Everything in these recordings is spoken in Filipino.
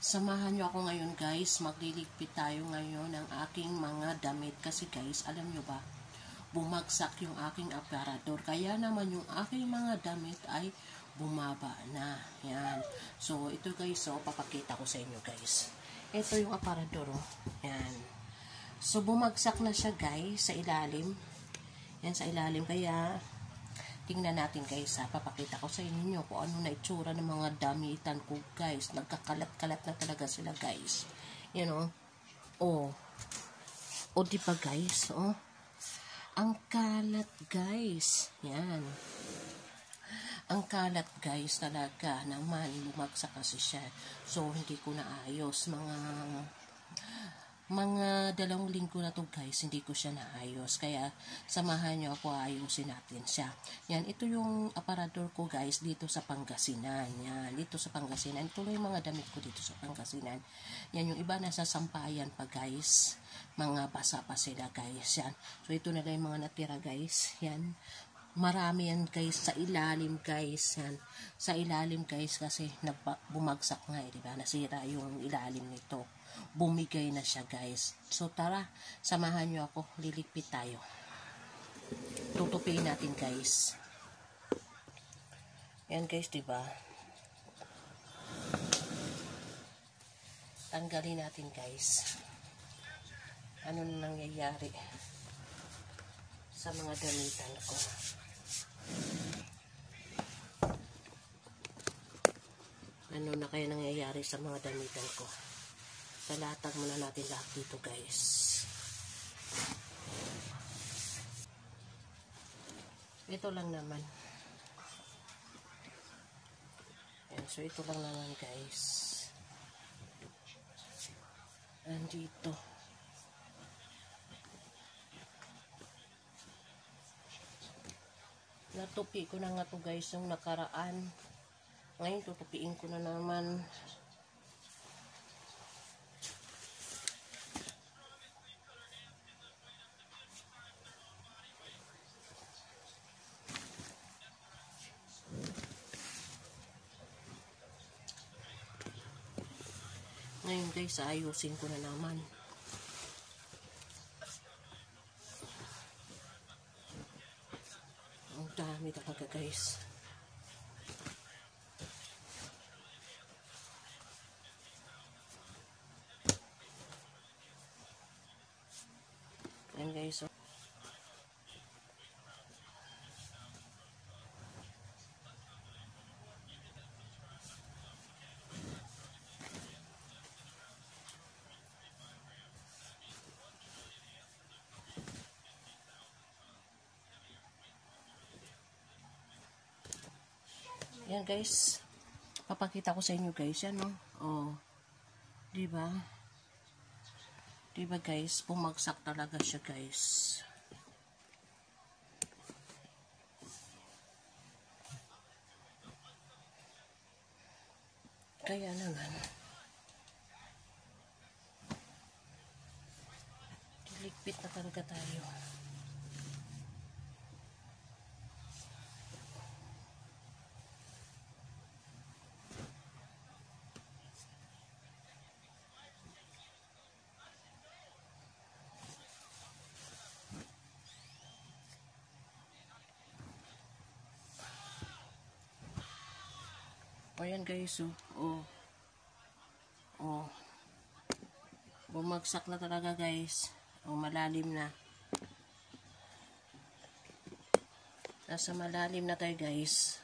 Samahan nyo ako ngayon guys, magliligpit tayo ngayon ng aking mga damit kasi guys, alam nyo ba, bumagsak yung aking aparador, kaya naman yung aking mga damit ay bumaba na. Yan. So, ito guys, so, papakita ko sa inyo guys. Ito yung aparador, oh. Yan. So, bumagsak na siya guys, sa ilalim. Yan, sa ilalim, kaya tingnan natin guys ha, papakita ko sa inyo kung ano na itsura ng mga damitan ko guys. Nagkakalat-kalat na talaga sila guys. Yan o. O diba guys? O. Ang kalat guys. Yan. Ang kalat guys talaga naman. Bumagsak kasi siya. So hindi ko naayos. Mga 2 linggo na to guys, hindi ko siya naayos. Kaya, samahan nyo ako, ayusin natin siya. Yan, ito yung aparador ko guys, dito sa Pangasinan. Yan, dito sa Pangasinan. Ito lang yung mga damit ko dito sa Pangasinan. Yan, yung iba nasa Sampayan pa guys. Mga basa pa sila guys. Yan. So, ito na lang yung mga natira guys. Yan. Marami yan guys sa ilalim guys. Yan. Sa ilalim guys kasi bumagsak nga diba? Nasira yung ilalim nito. Bumigay na siya guys. So tara, samahan nyo ako, liligpit tayo. Tutupiin natin guys. Yan guys, diba? Tanggalin natin guys. Ano na nangyayari sa mga damitan ko. Ano na kaya nangyayari sa mga damitan ko. Salatag muna natin lahat dito guys. Ito lang naman. Ayan, so ito lang naman guys. Andito. Natupi ko na nga to guys yung nakaraan. Ngayon tutupiin ko na naman. Ngayon guys, ayusin ko na naman. Ang dami talaga guys. Ayan guys, so. Yan guys, papakita ko sa inyo guys, yan no. Oh. Diba? Diba guys, bumagsak talaga siya guys. Kaya naman, diligpit na talaga tayo. Ayan guys, bumagsak na talaga guys. Malalim na. Nasa malalim na tayo guys.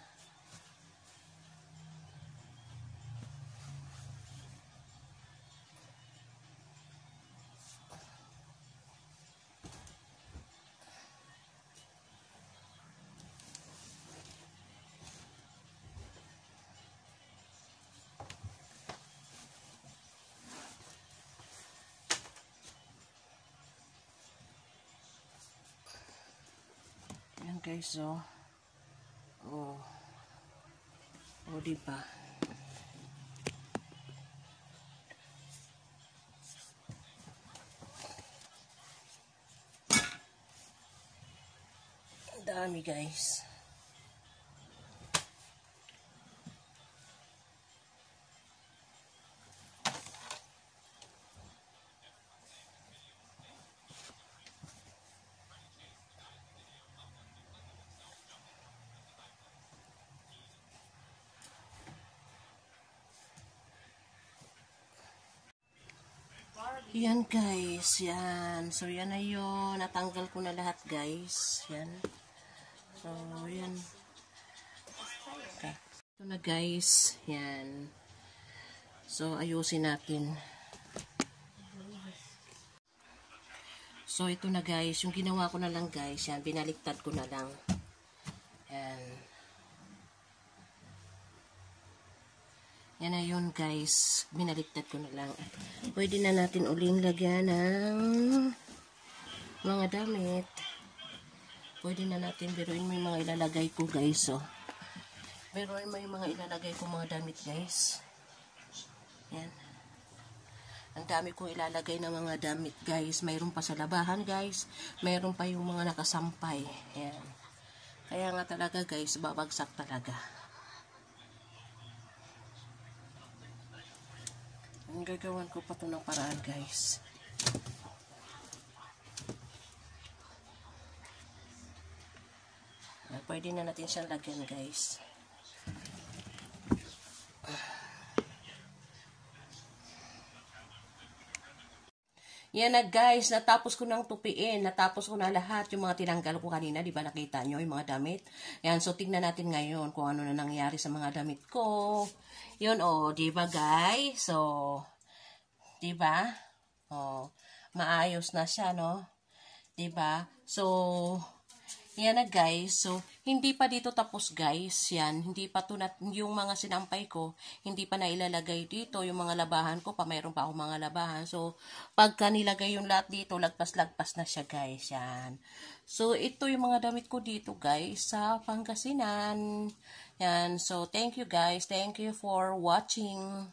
Guys, diba? Dami guys. Yan guys, yan. So yan na yun. Natanggal ko na lahat guys. Yan. So yan. Okay. Ito na guys. Yan. So ayusin natin. So ito na guys. Yung ginawa ko na lang guys. Yan. Binaliktad ko na lang. Yan. Yan na yun guys. Binaliktad ko na lang. Pwede na natin uling lagyan ng mga damit. Pwede na natin biruin mo yung mga ilalagay ko guys. So, biruin mo yung mga ilalagay ko mga damit guys. Yan. Ang dami kong ilalagay ng mga damit guys. Mayroon pa sa labahan guys. Mayroon pa yung mga nakasampay. Yan. Kaya nga talaga guys, babagsak talaga. Ang gagawan ko pa ito ng paraan guys. Pwede na natin siyang lagyan guys. Yan na guys, natapos ko nang tupiin. Natapos ko na lahat yung mga tinanggal ko kanina. Di ba nakita nyo yung mga damit? Yan, so tingnan natin ngayon kung ano na nangyari sa mga damit ko. Yun, oh, di ba guys? So, di ba? Oh, maayos na siya, no? Di ba? So, yan na guys. So, hindi pa dito tapos guys. Yan. Hindi pa yung mga sinampay ko, hindi pa nailalagay dito. Yung mga labahan ko pa, mayroon pa akong mga labahan. So, pagka nilagay yung lahat dito, lagpas-lagpas na siya guys. Yan. So, ito yung mga damit ko dito guys sa Pangasinan. Yan. So, thank you guys. Thank you for watching.